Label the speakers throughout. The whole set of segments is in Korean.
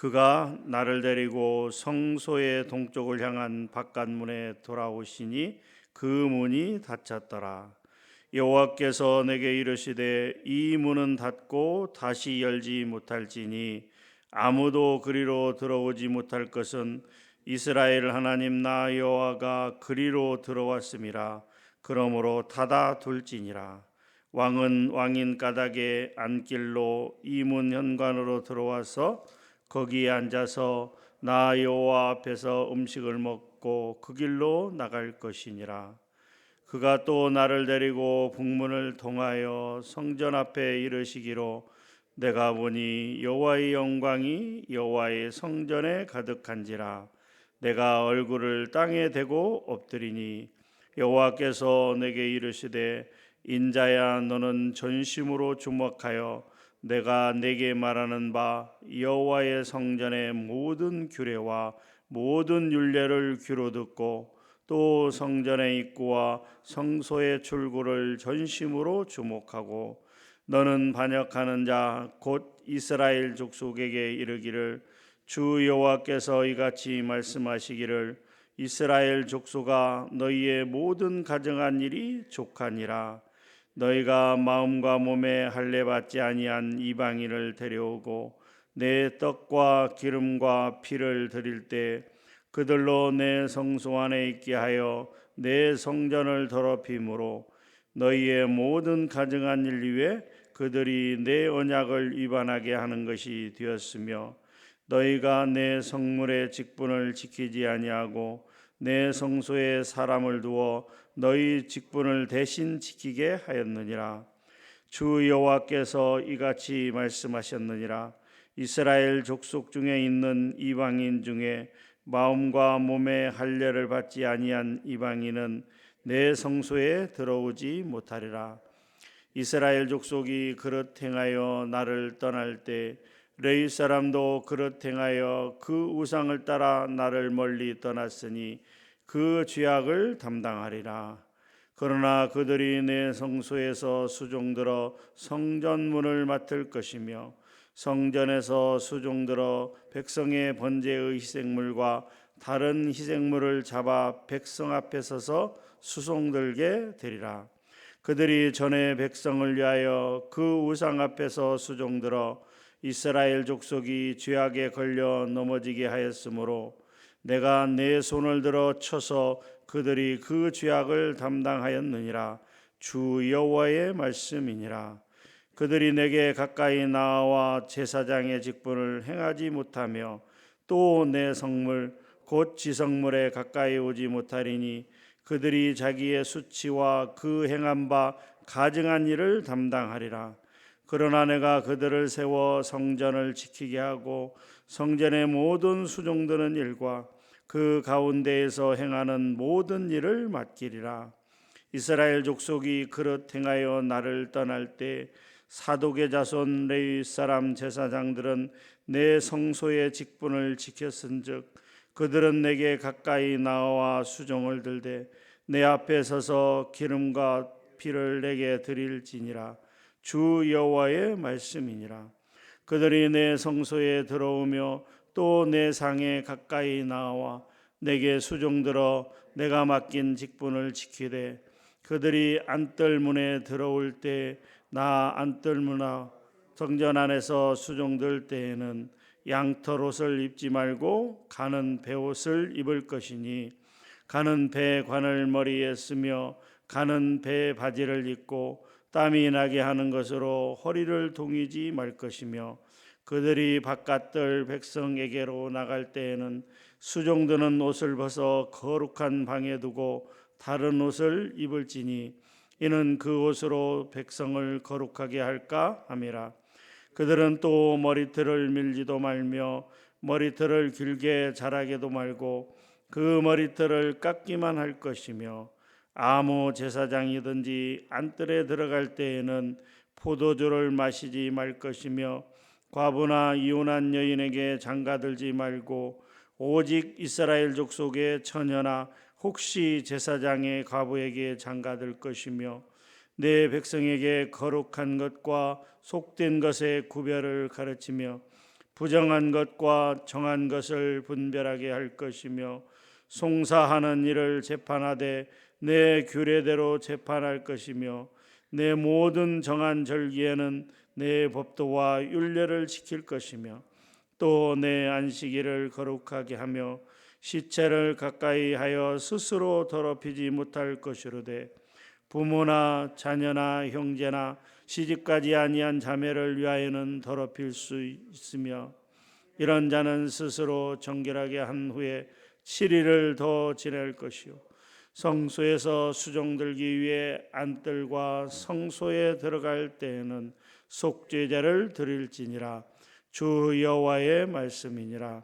Speaker 1: 그가 나를 데리고 성소의 동쪽을 향한 바깥문에 돌아오시니 그 문이 닫혔더라. 여호와께서 내게 이르시되 이 문은 닫고 다시 열지 못할지니 아무도 그리로 들어오지 못할 것은 이스라엘 하나님 나 여호와가 그리로 들어왔음이라. 그러므로 닫아 둘지니라. 왕은 왕인 까닭에 안길로 이 문 현관으로 들어와서 거기에 앉아서 나 여호와 앞에서 음식을 먹고 그 길로 나갈 것이니라. 그가 또 나를 데리고 북문을 통하여 성전 앞에 이르시기로 내가 보니 여호와의 영광이 여호와의 성전에 가득한지라. 내가 얼굴을 땅에 대고 엎드리니 여호와께서 내게 이르시되 인자야 너는 전심으로 주목하여 내가 내게 말하는 바 여호와의 성전의 모든 규례와 모든 율례를 귀로 듣고 또 성전의 입구와 성소의 출구를 전심으로 주목하고 너는 반역하는 자 곧 이스라엘 족속에게 이르기를 주 여호와께서 이같이 말씀하시기를 이스라엘 족속아 너희의 모든 가정한 일이 족하니라. 너희가 마음과 몸에 할례 받지 아니한 이방인을 데려오고 내 떡과 기름과 피를 드릴 때 그들로 내 성소 안에 있게 하여 내 성전을 더럽힘으로 너희의 모든 가증한 일 위에 그들이 내 언약을 위반하게 하는 것이 되었으며 너희가 내 성물의 직분을 지키지 아니하고 내 성소에 사람을 두어 너희 직분을 대신 지키게 하였느니라. 주 여호와께서 이같이 말씀하셨느니라. 이스라엘 족속 중에 있는 이방인 중에 마음과 몸에 할례를 받지 아니한 이방인은 내 성소에 들어오지 못하리라. 이스라엘 족속이 그릇 행하여 나를 떠날 때 레위 사람도 그릇 행하여 그 우상을 따라 나를 멀리 떠났으니 그 죄악을 담당하리라. 그러나 그들이 내 성소에서 수종들어 성전문을 맡을 것이며 성전에서 수종들어 백성의 번제의 희생물과 다른 희생물을 잡아 백성 앞에 서서 수송들게 되리라. 그들이 전에 백성을 위하여 그 우상 앞에서 수종들어 이스라엘 족속이 죄악에 걸려 넘어지게 하였으므로 내가 내 손을 들어 쳐서 그들이 그 죄악을 담당하였느니라. 주 여호와의 말씀이니라. 그들이 내게 가까이 나와 제사장의 직분을 행하지 못하며 또 내 성물 곧 지성물에 가까이 오지 못하리니 그들이 자기의 수치와 그 행한 바 가증한 일을 담당하리라. 그러나 내가 그들을 세워 성전을 지키게 하고 성전의 모든 수종드는 일과 그 가운데에서 행하는 모든 일을 맡기리라. 이스라엘 족속이 그릇 행하여 나를 떠날 때 사독의 자손 레위 사람 제사장들은 내 성소의 직분을 지켰은즉 그들은 내게 가까이 나와 수종을 들되 내 앞에 서서 기름과 피를 내게 드릴지니라. 주 여호와의 말씀이니라. 그들이 내 성소에 들어오며 또 내 상에 가까이 나와 내게 수종들어 내가 맡긴 직분을 지키되 그들이 안뜰문에 들어올 때 나 안뜰문화 성전 안에서 수종들 때에는 양털 옷을 입지 말고 가는 베옷을 입을 것이니 가는 배 관을 머리에 쓰며 가는 배 바지를 입고 땀이 나게 하는 것으로 허리를 동이지 말 것이며 그들이 바깥들 백성에게로 나갈 때에는 수종드는 옷을 벗어 거룩한 방에 두고 다른 옷을 입을지니 이는 그 옷으로 백성을 거룩하게 할까 함이라. 그들은 또 머리털을 밀지도 말며 머리털을 길게 자라게도 말고 그 머리털을 깎기만 할 것이며 아무 제사장이든지 안뜰에 들어갈 때에는 포도주를 마시지 말 것이며 과부나 이혼한 여인에게 장가들지 말고 오직 이스라엘 족속의 처녀나 혹시 제사장의 과부에게 장가들 것이며 내 백성에게 거룩한 것과 속된 것의 구별을 가르치며 부정한 것과 정한 것을 분별하게 할 것이며 송사하는 일을 재판하되 내 규례대로 재판할 것이며 내 모든 정한 절기에는 내 법도와 율례를 지킬 것이며 또 내 안식일을 거룩하게 하며 시체를 가까이 하여 스스로 더럽히지 못할 것이로되 부모나 자녀나 형제나 시집가지 아니한 자매를 위하여는 더럽힐 수 있으며 이런 자는 스스로 정결하게 한 후에 7일을 더 지낼 것이요 성소에서 수종 들기 위해 안뜰과 성소에 들어갈 때에는 속죄제를 드릴지니라. 주 여호와의 말씀이니라.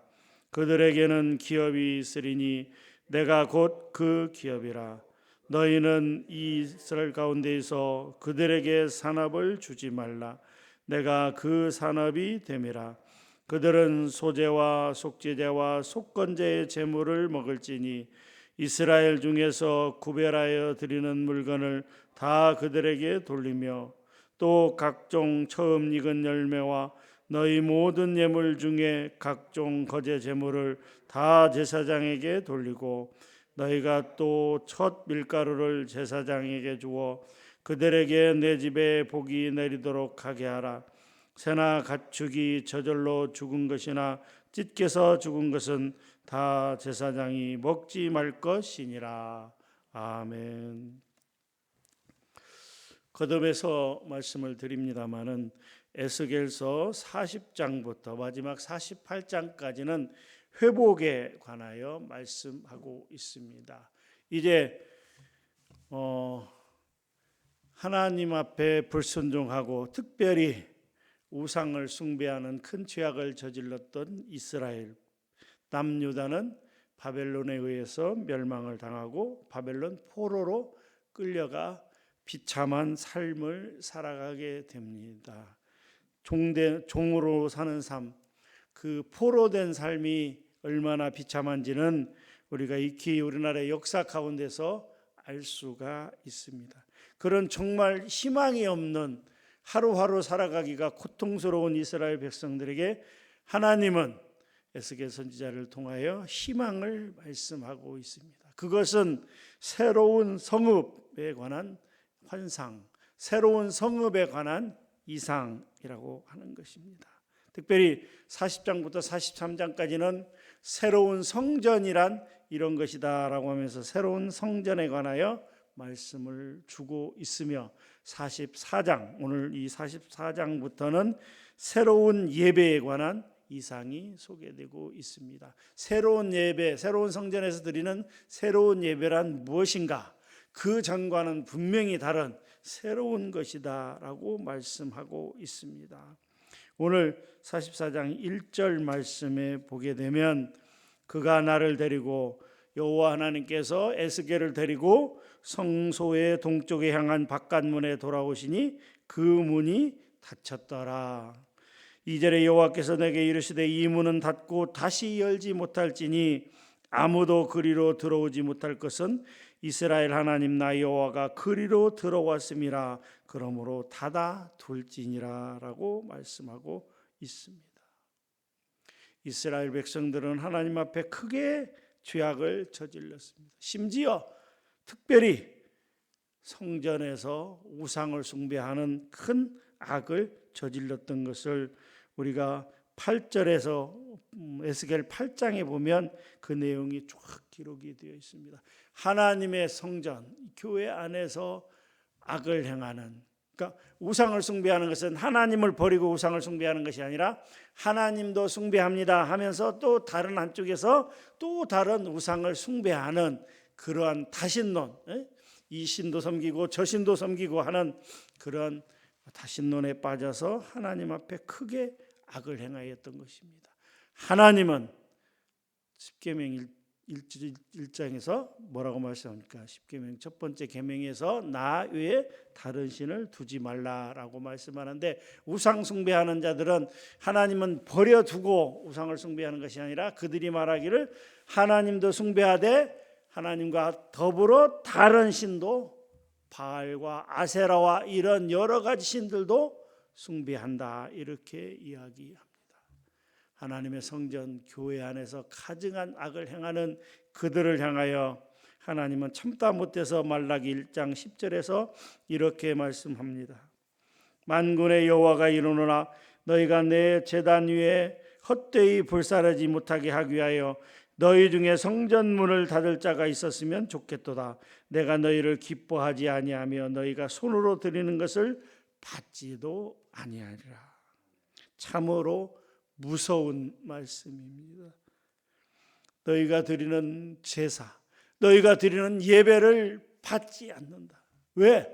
Speaker 1: 그들에게는 기업이 있으리니 내가 곧 그 기업이라. 너희는 이 이스라엘 가운데에서 그들에게 산업을 주지 말라. 내가 그 산업이 됨이라. 그들은 소제와 속죄제와 속건제의 제물을 먹을지니 이스라엘 중에서 구별하여 드리는 물건을 다 그들에게 돌리며 또 각종 처음 익은 열매와 너희 모든 예물 중에 각종 거제 제물을 다 제사장에게 돌리고 너희가 또 첫 밀가루를 제사장에게 주어 그들에게 내 집에 복이 내리도록 하게 하라. 새나 가축이 저절로 죽은 것이나 찢겨서 죽은 것은 다 제사장이 먹지 말 것이니라. 아멘. 거듭해서 말씀을 드립니다마는 에스겔서 40장부터 마지막 48장까지는 회복에 관하여 말씀하고 있습니다. 이제 하나님 앞에 불순종하고 특별히 우상을 숭배하는 큰 죄악을 저질렀던 이스라엘 남유다는 바벨론에 의해서 멸망을 당하고 바벨론 포로로 끌려가 비참한 삶을 살아가게 됩니다. 종으로 사는 삶, 그 포로된 삶이 얼마나 비참한지는 우리가 익히 우리나라의 역사 가운데서 알 수가 있습니다. 그런 정말 희망이 없는 하루하루 살아가기가 고통스러운 이스라엘 백성들에게 하나님은 에스겔 선지자를 통하여 희망을 말씀하고 있습니다. 그것은 새로운 성읍에 관한 환상, 새로운 성읍에 관한 이상이라고 하는 것입니다. 특별히 40장부터 43장까지는 새로운 성전이란 이런 것이다라고 하면서 새로운 성전에 관하여 말씀을 주고 있으며 44장, 오늘 이 44장부터는 새로운 예배에 관한 이상이 소개되고 있습니다. 새로운 예배, 새로운 성전에서 드리는 새로운 예배란 무엇인가? 그 전과는 분명히 다른 새로운 것이다라고 말씀하고 있습니다. 오늘 44장 1절 말씀에 보게 되면 그가 나를 데리고 여호와 하나님께서 에스겔을 데리고 성소의 동쪽에 향한 바깥문에 돌아오시니 그 문이 닫혔더라. 2절에 여호와께서 내게 이르시되 이 문은 닫고 다시 열지 못할지니 아무도 그리로 들어오지 못할 것은 이스라엘 하나님 나 여호와가 그리로 들어왔음이라. 그러므로 닫아 둘지니라 라고 말씀하고 있습니다. 이스라엘 백성들은 하나님 앞에 크게 죄악을 저질렀습니다. 심지어 특별히 성전에서 우상을 숭배하는 큰 악을 저질렀던 것을 우리가 8절에서 에스겔 8장에 보면 그 내용이 쫙 기록이 되어 있습니다. 하나님의 성전, 교회 안에서 악을 행하는, 그러니까 우상을 숭배하는 것은 하나님을 버리고 우상을 숭배하는 것이 아니라 하나님도 숭배합니다 하면서 또 다른 한쪽에서 또 다른 우상을 숭배하는 그러한 다신론, 이 신도 섬기고 저 신도 섬기고 하는 그런 다신론에 빠져서 하나님 앞에 크게 악을 행하였던 것입니다. 하나님은 십계명 1장에서 뭐라고 말씀합니까? 십계명 첫 번째 계명에서 나 외에 다른 신을 두지 말라라고 말씀하는데, 우상 숭배하는 자들은 하나님은 버려두고 우상을 숭배하는 것이 아니라 그들이 말하기를 하나님도 숭배하되 하나님과 더불어 다른 신도 바알과 아세라와 이런 여러 가지 신들도 숭배한다, 이렇게 이야기합니다. 하나님의 성전 교회 안에서 가증한 악을 행하는 그들을 향하여 하나님은 참다 못해서 말라기 1장 10절에서 이렇게 말씀합니다. 만군의 여호와가 이르노라 너희가 내 제단 위에 헛되이 불사르지 못하게 하기 위하여 너희 중에 성전문을 닫을 자가 있었으면 좋겠도다. 내가 너희를 기뻐하지 아니하며 너희가 손으로 드리는 것을 받지도 아니하리라. 참으로 무서운 말씀입니다. 너희가 드리는 제사, 너희가 드리는 예배를 받지 않는다. 왜?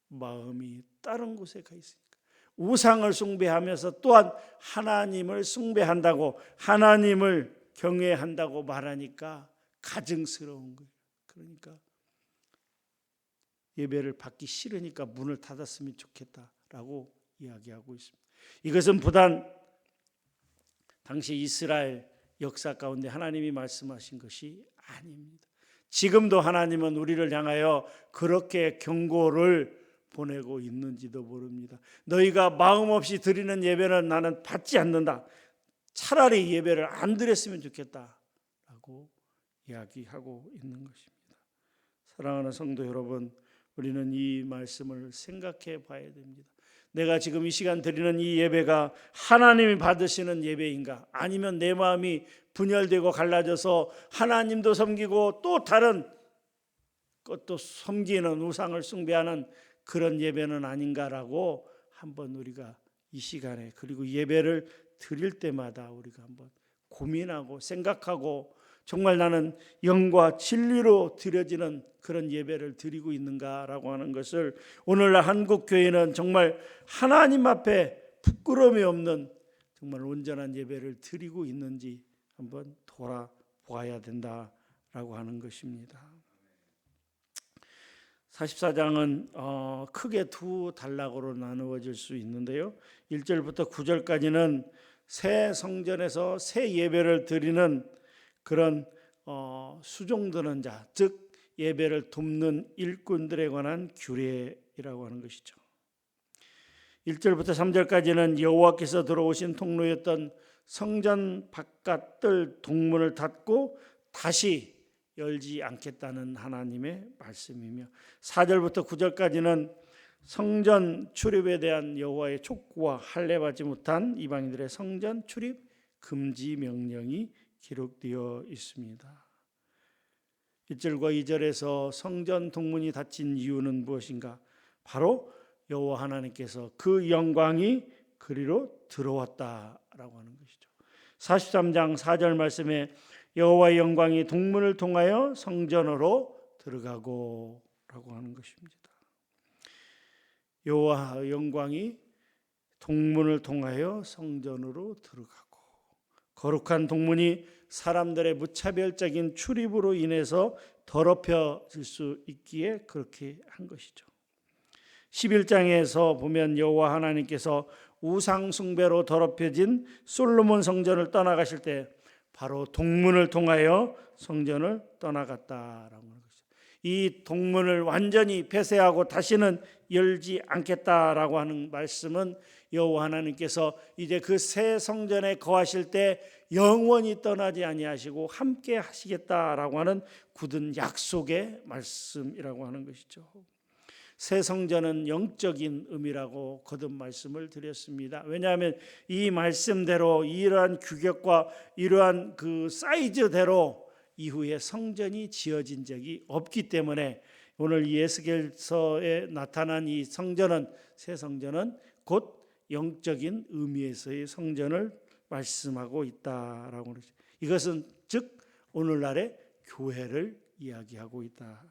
Speaker 1: 마음이 다른 곳에 가 있으니까. 우상을 숭배하면서 또한 하나님을 숭배한다고, 하나님을 경외한다고 말하니까 가증스러운 거예요. 그러니까 예배를 받기 싫으니까 문을 닫았으면 좋겠다라고 이야기하고 있습니다. 이것은 부단 당시 이스라엘 역사 가운데 하나님이 말씀하신 것이 아닙니다. 지금도 하나님은 우리를 향하여 그렇게 경고를 보내고 있는지도 모릅니다. 너희가 마음 없이 드리는 예배는 나는 받지 않는다. 차라리 예배를 안 드렸으면 좋겠다라고 이야기하고 있는 것입니다. 사랑하는 성도 여러분, 우리는 이 말씀을 생각해 봐야 됩니다. 내가 지금 이 시간 드리는 이 예배가 하나님이 받으시는 예배인가? 아니면 내 마음이 분열되고 갈라져서 하나님도 섬기고 또 다른 것도 섬기는 우상을 숭배하는 그런 예배는 아닌가라고 한번 우리가 이 시간에 그리고 예배를 드릴 때마다 우리가 한번 고민하고 생각하고 정말 나는 영과 진리로 드려지는 그런 예배를 드리고 있는가라고 하는 것을 오늘날 한국 교회는 정말 하나님 앞에 부끄러움이 없는 정말 온전한 예배를 드리고 있는지 한번 돌아보아야 된다라고 하는 것입니다. 44장은 크게 두 단락으로 나누어질 수 있는데요. 1절부터 9절까지는 새 성전에서 새 예배를 드리는 그런 수종드는 자, 즉 예배를 돕는 일꾼들에 관한 규례라고 하는 것이죠. 1절부터 3절까지는 여호와께서 들어오신 통로였던 성전 바깥 뜰 동문을 닫고 다시 열지 않겠다는 하나님의 말씀이며 4절부터 9절까지는 성전 출입에 대한 여호와의 촉구와 할례받지 못한 이방인들의 성전 출입 금지 명령이 기록되어 있습니다. 1절과 2절에서 성전 동문이 닫힌 이유는 무엇인가? 바로 여호와 하나님께서 그 영광이 그리로 들어왔다라고 하는 것이죠. 43장 4절 말씀에 여호와의 영광이 동문을 통하여 성전으로 들어가고 라고 하는 것입니다. 여호와 영광이 동문을 통하여 성전으로 들어가고 거룩한 동문이 사람들의 무차별적인 출입으로 인해서 더럽혀질 수 있기에 그렇게 한 것이죠. 11장에서 보면 여호와 하나님께서 우상 숭배로 더럽혀진 솔로몬 성전을 떠나가실 때 바로 동문을 통하여 성전을 떠나갔다라고 하는 것이죠. 이 동문을 완전히 폐쇄하고 다시는 열지 않겠다라고 하는 말씀은 여호와 하나님께서 이제 그 새 성전에 거하실 때 영원히 떠나지 아니하시고 함께 하시겠다라고 하는 굳은 약속의 말씀이라고 하는 것이죠. 새 성전은 영적인 의미라고 거듭 말씀을 드렸습니다. 왜냐하면 이 말씀대로 이러한 규격과 이러한 그 사이즈대로 이후에 성전이 지어진 적이 없기 때문에 오늘 이 에스겔서에 나타난 이 성전은 새 성전은 곧 영적인 의미에서의 성전을 말씀하고 있다라고 그러죠. 이것은 즉 오늘날의 교회를 이야기하고 있다.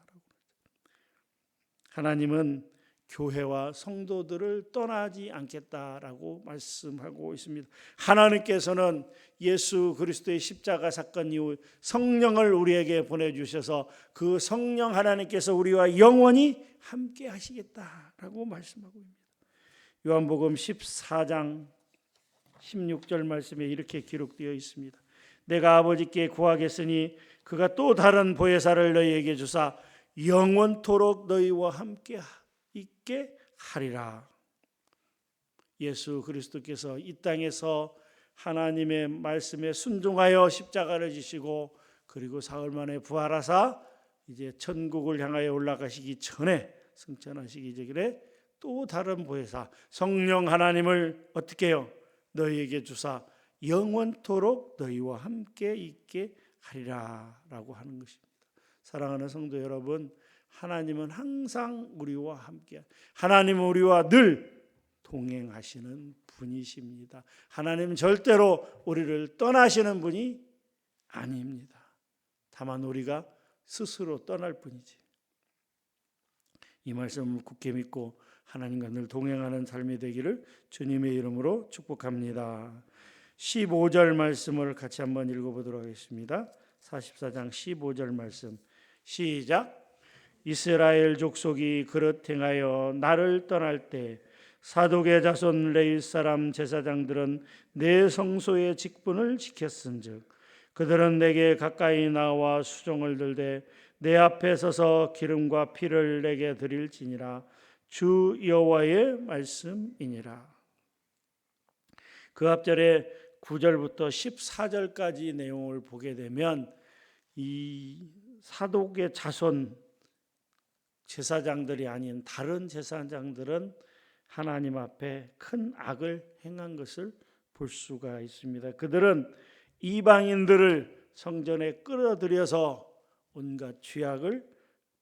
Speaker 1: 하나님은 교회와 성도들을 떠나지 않겠다라고 말씀하고 있습니다. 하나님께서는 예수 그리스도의 십자가 사건 이후 성령을 우리에게 보내주셔서 그 성령 하나님께서 우리와 영원히 함께 하시겠다라고 말씀하고 있습니다. 요한복음 14장 16절 말씀에 이렇게 기록되어 있습니다. 내가 아버지께 구하겠으니 그가 또 다른 보혜사를 너희에게 주사 영원토록 너희와 함께 있게 하리라. 예수 그리스도께서 이 땅에서 하나님의 말씀에 순종하여 십자가를 지시고 그리고 사흘 만에 부활하사 이제 천국을 향하여 올라가시기 전에 승천하시기 전에 또 다른 보혜사 성령 하나님을 어떻게 해요? 너희에게 주사 영원토록 너희와 함께 있게 하리라 라고 하는 것입니다. 사랑하는 성도 여러분, 하나님은 항상 우리와 함께, 하나님은 우리와 늘 동행하시는 분이십니다. 하나님은 절대로 우리를 떠나시는 분이 아닙니다. 다만 우리가 스스로 떠날 뿐이지. 이 말씀을 굳게 믿고 하나님과 늘 동행하는 삶이 되기를 주님의 이름으로 축복합니다. 15절 말씀을 같이 한번 읽어보도록 하겠습니다. 44장 15절 말씀 시작. 이스라엘 족속이 그릇 행하여 나를 떠날 때 사독의 자손 레위 사람 제사장들은 내 성소의 직분을 지켰은즉 그들은 내게 가까이 나와 수종을 들되 내 앞에 서서 기름과 피를 내게 드릴지니라. 주 여호와의 말씀이니라. 그 앞절에 9절부터 14절까지 내용을 보게 되면 이 사독의 자손 제사장들이 아닌 다른 제사장들은 하나님 앞에 큰 악을 행한 것을 볼 수가 있습니다. 그들은 이방인들을 성전에 끌어들여서 온갖 죄악을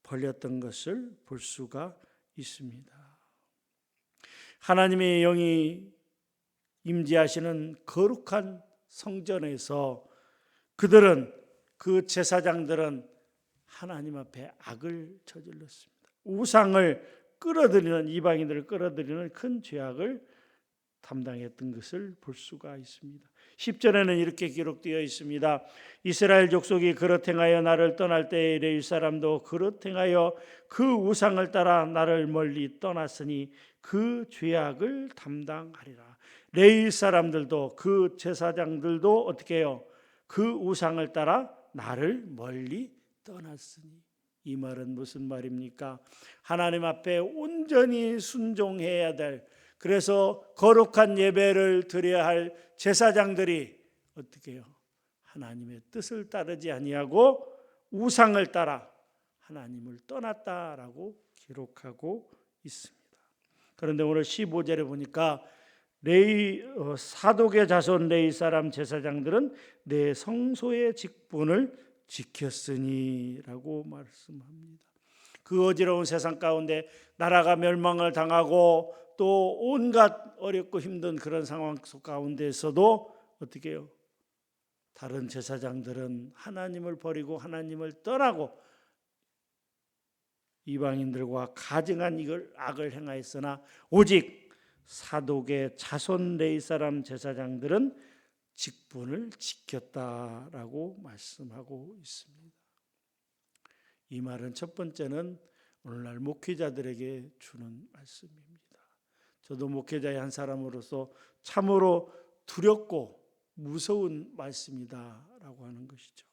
Speaker 1: 벌였던 것을 볼 수가 있습니다. 하나님의 영이 임재하시는 거룩한 성전에서 그들은 그 제사장들은 하나님 앞에 악을 저질렀습니다. 우상을 끌어들이는 이방인들을 끌어들이는 큰 죄악을 담당했던 것을 볼 수가 있습니다. 10절에는 이렇게 기록되어 있습니다. 이스라엘 족속이 그릇 행하여 나를 떠날 때에 레위 사람도 그릇 행하여 그 우상을 따라 나를 멀리 떠났으니 그 죄악을 담당하리라. 레위 사람들도 그 제사장들도 어떻게 해요? 그 우상을 따라 나를 멀리 떠났으니. 이 말은 무슨 말입니까? 하나님 앞에 온전히 순종해야 될, 그래서 거룩한 예배를 드려야 할 제사장들이 어떻게 해요? 하나님의 뜻을 따르지 아니하고 우상을 따라 하나님을 떠났다라고 기록하고 있습니다. 그런데 오늘 15절에 보니까 사독의 자손 레위 사람 제사장들은 내 성소의 직분을 지켰으니라고 말씀합니다. 그 어지러운 세상 가운데 나라가 멸망을 당하고 또 온갖 어렵고 힘든 그런 상황 속 가운데서도 어떻게 해요? 다른 제사장들은 하나님을 버리고 하나님을 떠나고 이방인들과 가증한 이걸 악을 행하였으나 오직 사독의 자손 레위 사람 제사장들은 직분을 지켰다라고 말씀하고 있습니다. 이 말은 첫 번째는 오늘날 목회자들에게 주는 말씀입니다. 저도 목회자의 한 사람으로서 참으로 두렵고 무서운 말씀이다라고 하는 것이죠.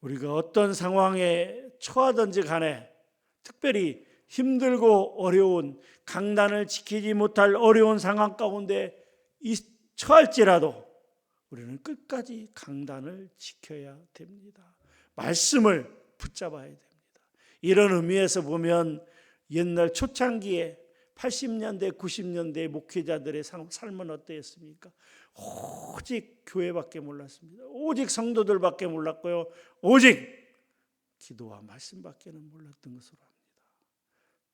Speaker 1: 우리가 어떤 상황에 처하든지 간에 특별히 힘들고 어려운 강단을 지키지 못할 어려운 상황 가운데 처할지라도 우리는 끝까지 강단을 지켜야 됩니다. 말씀을 붙잡아야 됩니다. 이런 의미에서 보면 옛날 초창기에 80년대, 90년대 목회자들의 삶은 어땠습니까? 오직 교회밖에 몰랐습니다. 오직 성도들밖에 몰랐고요. 오직 기도와 말씀밖에는 몰랐던 것으로 합니다.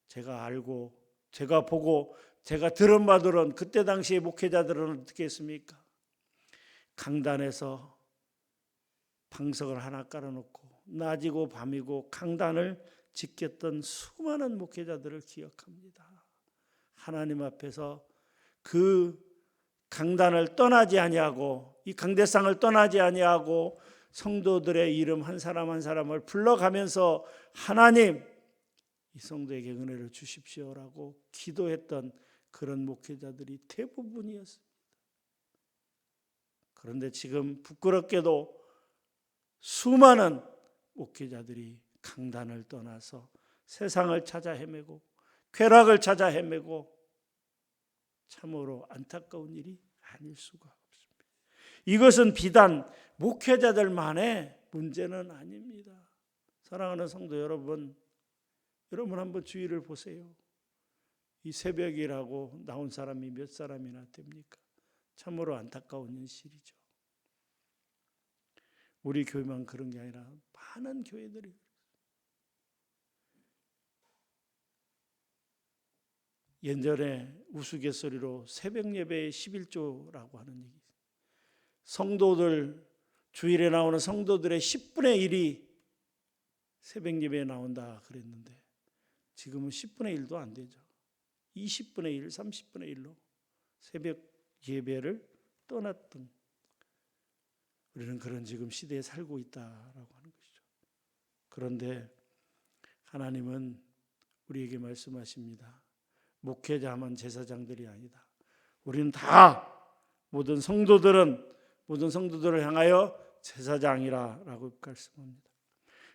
Speaker 1: 제가 알고, 제가 보고, 제가 들은 바들은 그때 당시에 목회자들은 어떻게 했습니까? 강단에서 방석을 하나 깔아놓고 낮이고 밤이고 강단을 지켰던 수많은 목회자들을 기억합니다. 하나님 앞에서 그 강단을 떠나지 아니하고 이 강대상을 떠나지 아니하고 성도들의 이름 한 사람 한 사람을 불러가면서 하나님 이 성도에게 은혜를 주십시오라고 기도했던 그런 목회자들이 대부분이었습니다. 그런데 지금 부끄럽게도 수많은 목회자들이 강단을 떠나서 세상을 찾아 헤매고 쾌락을 찾아 헤매고 참으로 안타까운 일이 아닐 수가 이것은 비단 목회자들만의 문제는 아닙니다. 사랑하는 성도 여러분, 여러분 한번 주위를 보세요. 이 새벽이라고 나온 사람이 몇 사람이나 됩니까? 참으로 안타까운 현실이죠. 우리 교회만 그런 게 아니라 많은 교회들이 예전에 우스갯소리로 새벽 예배의 11조라고 하는 얘기. 성도들 주일에 나오는 성도들의 10분의 1이 새벽 예배에 나온다 그랬는데 지금은 10분의 1도 안 되죠. 20분의 1, 30분의 1로 새벽 예배를 떠났던 우리는 그런 지금 시대에 살고 있다라고 하는 것이죠. 그런데 하나님은 우리에게 말씀하십니다. 목회자만 제사장들이 아니다. 우리는 다 모든 성도들을 향하여 제사장이라고 말씀합니다.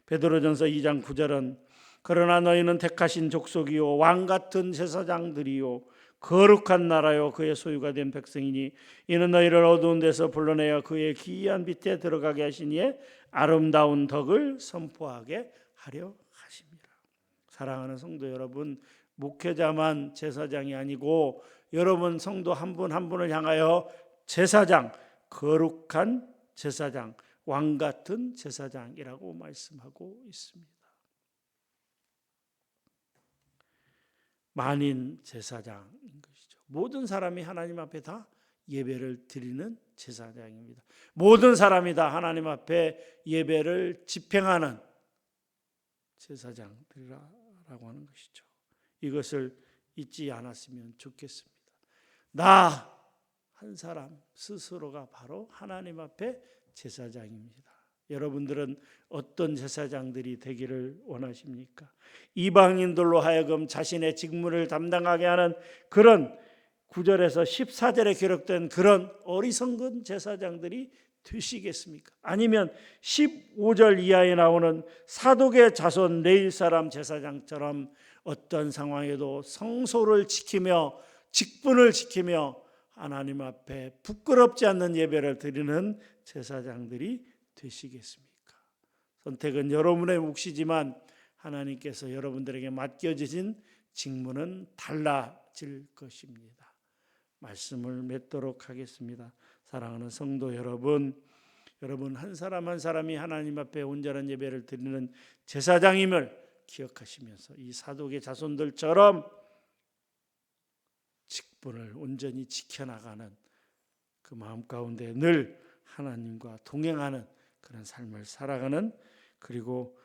Speaker 1: 베드로전서 2장 9절은 그러나 너희는 택하신 족속이요 왕 같은 제사장들이요 거룩한 나라요 그의 소유가 된 백성이니 이는 너희를 어두운 데서 불러내어 그의 기이한 빛에 들어가게 하시니에 아름다운 덕을 선포하게 하려 하십니다. 사랑하는 성도 여러분, 목회자만 제사장이 아니고 여러분 성도 한 분 한 분을 향하여 제사장, 거룩한 제사장, 왕 같은 제사장이라고 말씀하고 있습니다. 만인 제사장인 것이죠. 모든 사람이 하나님 앞에 다 예배를 드리는 제사장입니다. 모든 사람이 다 하나님 앞에 예배를 집행하는 제사장들이라고 하는 것이죠. 이것을 잊지 않았으면 좋겠습니다. 나 한 사람 스스로가 바로 하나님 앞에 제사장입니다. 여러분들은 어떤 제사장들이 되기를 원하십니까? 이방인들로 하여금 자신의 직무를 담당하게 하는 그런 9절에서 14절에 기록된 그런 어리석은 제사장들이 되시겠습니까? 아니면 15절 이하에 나오는 사독의 자손 레위 사람 제사장처럼 어떤 상황에도 성소를 지키며 직분을 지키며 하나님 앞에 부끄럽지 않는 예배를 드리는 제사장들이 되시겠습니까? 선택은 여러분의 몫이지만 하나님께서 여러분들에게 맡겨주신 직무는 달라질 것입니다. 말씀을 맺도록 하겠습니다. 사랑하는 성도 여러분, 여러분 한 사람 한 사람이 하나님 앞에 온전한 예배를 드리는 제사장임을 기억하시면서 이 사독의 자손들처럼 직분을 온전히 지켜나가는 그 마음 가운데 늘 하나님과 동행하는 그런 삶을 살아가는, 그리고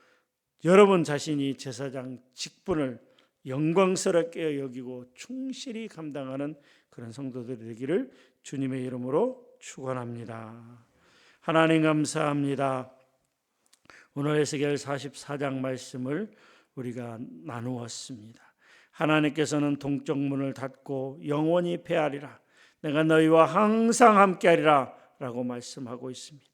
Speaker 1: 여러분 자신이 제사장 직분을 영광스럽게 여기고 충실히 감당하는 그런 성도들이 되기를 주님의 이름으로 축원합니다. 하나님 감사합니다. 오늘 에스겔 44장 말씀을 우리가 나누었습니다. 하나님께서는 동쪽 문을 닫고 영원히 폐하리라, 내가 너희와 항상 함께하리라 라고 말씀하고 있습니다.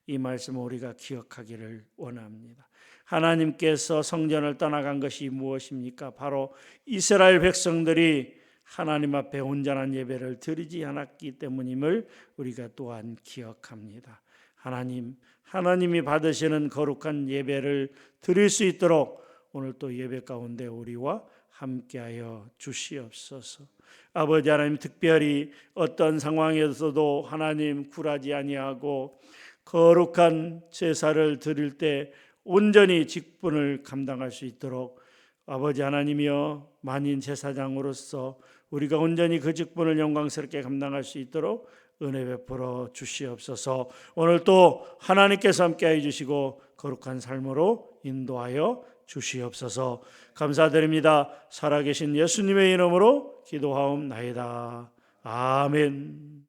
Speaker 1: 이 말씀을 우리가 기억하기를 원합니다. 하나님께서 성전을 떠나간 것이 무엇입니까? 바로 이스라엘 백성들이 하나님 앞에 온전한 예배를 드리지 않았기 때문임을 우리가 또한 기억합니다. 하나님이 받으시는 거룩한 예배를 드릴 수 있도록 오늘 또 예배 가운데 우리와 함께하여 주시옵소서. 아버지 하나님, 특별히 어떤 상황에서도 하나님 굴하지 아니하고 거룩한 제사를 드릴 때 온전히 직분을 감당할 수 있도록 아버지 하나님이여, 만인 제사장으로서 우리가 온전히 그 직분을 영광스럽게 감당할 수 있도록 은혜 베풀어 주시옵소서. 오늘 또 하나님께서 함께해 주시고 거룩한 삶으로 인도하여 주시옵소서. 감사드립니다. 살아계신 예수님의 이름으로 기도하옵나이다. 아멘.